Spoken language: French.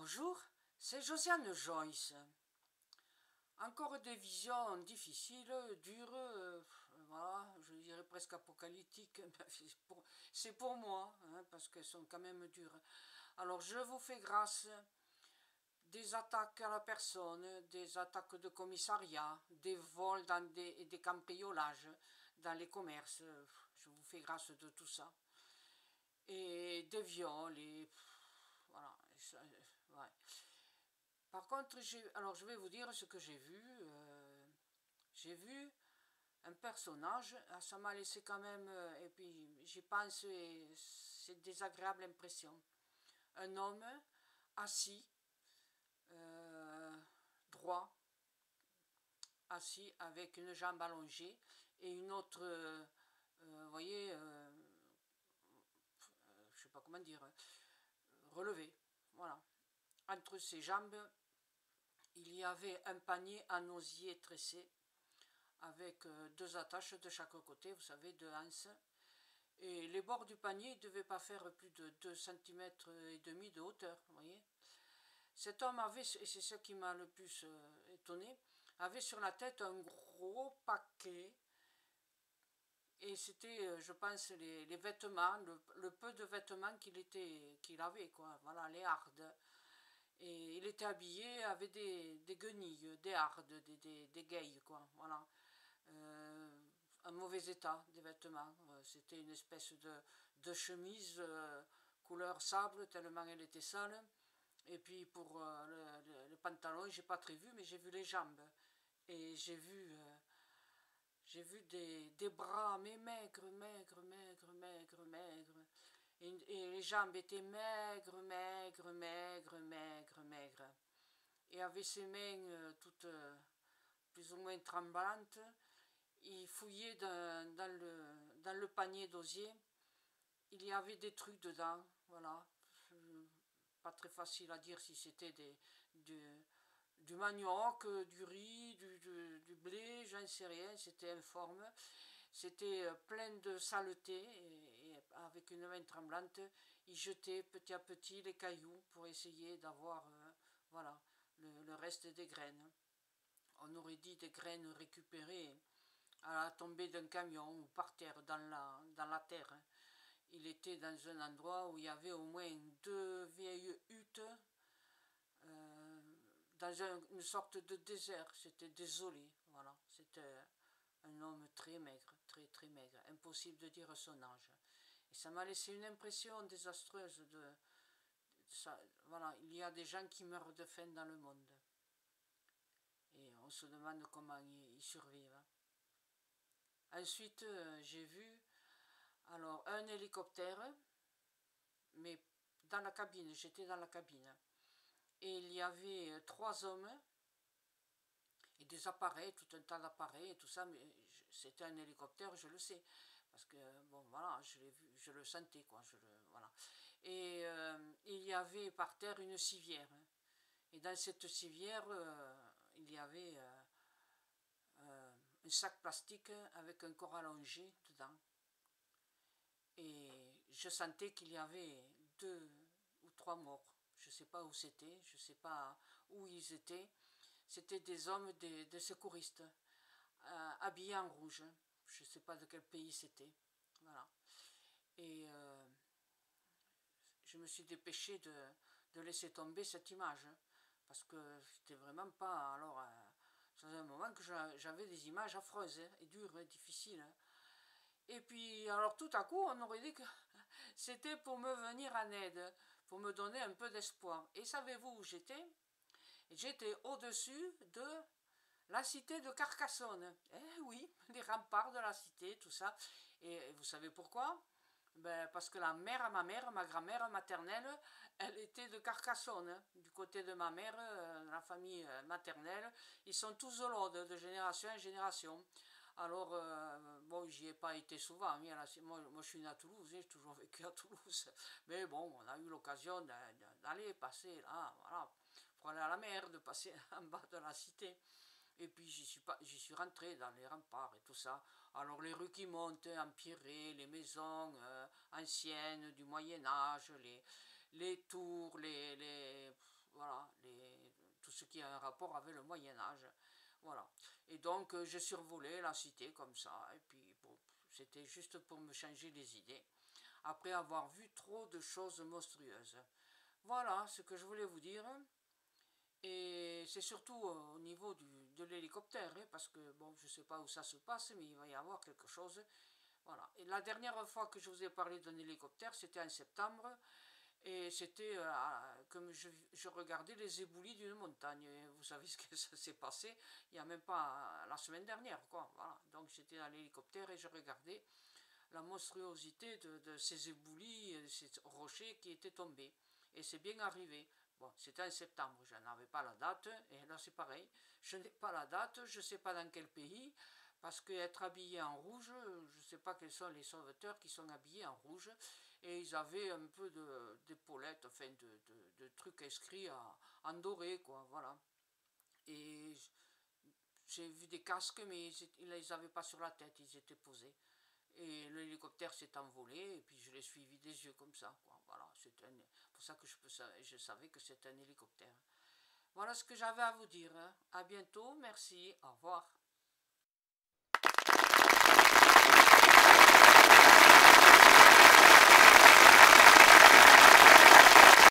Bonjour, c'est Josiane Joyce. Encore des visions difficiles, dures, voilà, je dirais presque apocalyptiques, c'est pour moi, hein, parce qu'elles sont quand même dures. Alors je vous fais grâce des attaques à la personne, des attaques de commissariat, des vols et des cambriolages dans les commerces, je vous fais grâce de tout ça. Et des viols, voilà, ouais. Par contre, alors je vais vous dire ce que j'ai vu. J'ai vu un personnage, ça m'a laissé quand même, et puis j'y pense, et c'est désagréable impression. Un homme assis, euh, droit, assis avec une jambe allongée et une autre, vous voyez, je sais pas comment dire, relevée. Voilà. Entre ses jambes, il y avait un panier en osier tressé avec deux attaches de chaque côté, vous savez, deux anses. Et les bords du panier ne devaient pas faire plus de 2,5 cm de hauteur, vous voyez. Cet homme avait, et c'est ce qui m'a le plus étonné, avait sur la tête un gros paquet. Et c'était, je pense, les vêtements, le peu de vêtements qu'il avait, quoi. Voilà, les hardes. Et il était habillé avec des guenilles, des hardes, des gueilles, quoi. Voilà. Un mauvais état des vêtements. C'était une espèce de chemise couleur sable, tellement elle était sale. Et puis pour le pantalon, j'ai pas très vu, mais j'ai vu les jambes. Et j'ai vu des bras, mais maigres, maigres, maigres, maigres, maigres. Et les jambes étaient maigres, maigres, maigres, maigres, maigres. Et avait ses mains toutes plus ou moins tremblantes. Il fouillait dans le panier d'osier. Il y avait des trucs dedans, voilà. Pas très facile à dire si c'était du manioc, du riz, du blé, j'en sais rien, c'était informe. C'était plein de saleté et avec une main tremblante, il jetait petit à petit les cailloux pour essayer d'avoir voilà, le reste des graines. On aurait dit des graines récupérées à la tombée d'un camion ou par terre dans la terre. Il était dans un endroit où il y avait au moins deux vieilles huttes dans une sorte de désert. C'était désolé, voilà. C'était un homme très maigre, très très maigre. Impossible de dire son âge. Et ça m'a laissé une impression désastreuse de ça. Voilà, il y a des gens qui meurent de faim dans le monde. Et on se demande comment ils survivent. Ensuite, j'ai vu alors un hélicoptère, mais dans la cabine, j'étais dans la cabine. Et il y avait trois hommes et des appareils, tout un tas d'appareils et tout ça, mais c'était un hélicoptère, je le sais. Parce que, bon, voilà, je l'ai vu, je le sentais, quoi, voilà. Et il y avait par terre une civière. Et dans cette civière, il y avait un sac plastique avec un corps allongé dedans. Et je sentais qu'il y avait deux ou trois morts. Je ne sais pas où c'était, je ne sais pas où ils étaient. C'était des hommes, des secouristes, habillés en rouge. Je ne sais pas de quel pays c'était. Voilà. Et je me suis dépêché de laisser tomber cette image. Parce que c'était vraiment pas... Alors, c'est un moment que j'avais des images affreuses et dures et difficiles. Et puis, alors tout à coup, on aurait dit que c'était pour me venir en aide, pour me donner un peu d'espoir. Et savez-vous où j'étais? J'étais au-dessus de la cité de Carcassonne. Eh oui, les remparts de la cité, tout ça. Et vous savez pourquoi? Ben, parce que la mère à ma mère, ma grand-mère maternelle, elle était de Carcassonne. Du côté de ma mère, la famille maternelle, ils sont tous de l'Aude, de génération en génération. Alors, bon, j'y ai pas été souvent. Moi, je suis né à Toulouse, j'ai toujours vécu à Toulouse. Mais bon, on a eu l'occasion d'aller passer là, voilà, pour aller à la mer, de passer en bas de la cité. Et puis j'y suis rentré dans les remparts et tout ça. Alors les rues qui montent, empirées, les maisons anciennes du Moyen-Âge, les tours, qui a un rapport avec le Moyen-Âge. Voilà. Et donc, je survolais la cité comme ça. Et puis, bon, c'était juste pour me changer les idées. Après avoir vu trop de choses monstrueuses. Voilà ce que je voulais vous dire. Et c'est surtout au niveau de l'hélicoptère, hein, parce que, bon, je ne sais pas où ça se passe, mais il va y avoir quelque chose. Voilà. Et la dernière fois que je vous ai parlé d'un hélicoptère, c'était en septembre. Et c'était comme je regardais les éboulis d'une montagne. Et vous savez ce que ça s'est passé il n'y a même pas la semaine dernière, quoi. Voilà. Donc j'étais dans l'hélicoptère et je regardais la monstruosité de ces éboulis, de ces rochers qui étaient tombés. Et c'est bien arrivé. Bon, c'était en septembre, je n'avais pas la date, et là c'est pareil. Je n'ai pas la date, je ne sais pas dans quel pays, parce qu'être habillé en rouge, je ne sais pas quels sont les sauveteurs qui sont habillés en rouge, et ils avaient un peu d'épaulettes, enfin de trucs inscrits en doré, quoi, voilà. Et j'ai vu des casques, mais ils ne les avaient pas sur la tête, ils étaient posés. Et l'hélicoptère s'est envolé, et puis je l'ai suivi des yeux comme ça, quoi. Voilà, c'est pour ça que je savais que c'était un hélicoptère. Voilà ce que j'avais à vous dire, hein. À bientôt, merci, au revoir.